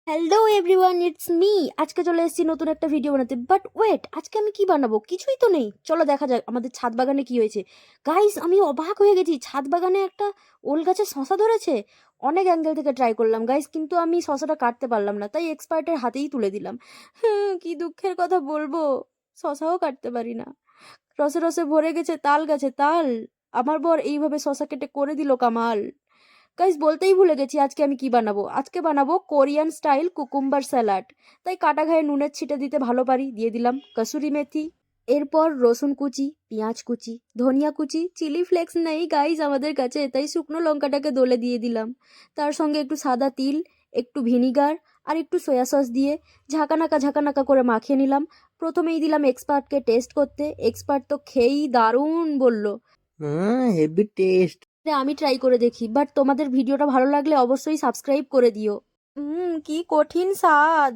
Hello everyone, it's me. আজকে চলে এসেছি নতুন একটা ভিডিও বানাতে। বাট ওয়েট, আজকে আমি কি বানাবো? কিছুই তো নেই। চলো দেখা যাক আমাদের ছাদ বাগানে কি হয়েছে। গাইস, আমি অবাক হয়ে গেছি। ছাদ বাগানে একটা ওল গাছে শশা ধরেছে। অনেক অ্যাঙ্গেল থেকে ট্রাই করলাম গাইস, কিন্তু আমি শশাটা কাটতে পারলাম না, তাই এক্সপার্টের হাতেই তুলে দিলাম। কি দুঃখের কথা বলবো, শশাও কাটতে পারি না। রসে রসে ভরে গেছে তাল গাছে তাল। আমার বর এইভাবে শশা কেটে করে দিল কামাল। গাইস, বলতেই ভুলে গেছি আজকে আমি কি বানাবো। আজকে বানাবো কোরিয়ান স্টাইল কুকুম্বার স্যালাড। তাই কাটা ঘায়ে নুনের ছিটে দিতে ভালো পারি, দিয়ে দিলাম কসুরি মেথি। এরপর রসুন কুচি, পেঁয়াজ কুচি, ধনিয়া কুচি। চিলি ফ্লেক্স নেই গাইস আমাদের কাছে, তাই শুকনো লঙ্কাটাকে দলে দিয়ে দিলাম। তার সঙ্গে একটু সাদা তিল, একটু ভিনিগার আর একটু সয়া সস দিয়ে ঝাঁকানাকা ঝাঁকানাকা করে মাখিয়ে নিলাম। প্রথমেই দিলাম এক্সপার্টকে টেস্ট করতে। এক্সপার্ট তো খেয়েই দারুণ বলল। Heavy taste. আমি ট্রাই করে দেখি, বাট তোমাদের ভিডিওটা ভালো লাগলে অবশ্যই সাবস্ক্রাইব করে দিও। কি কঠিন স্বাদ।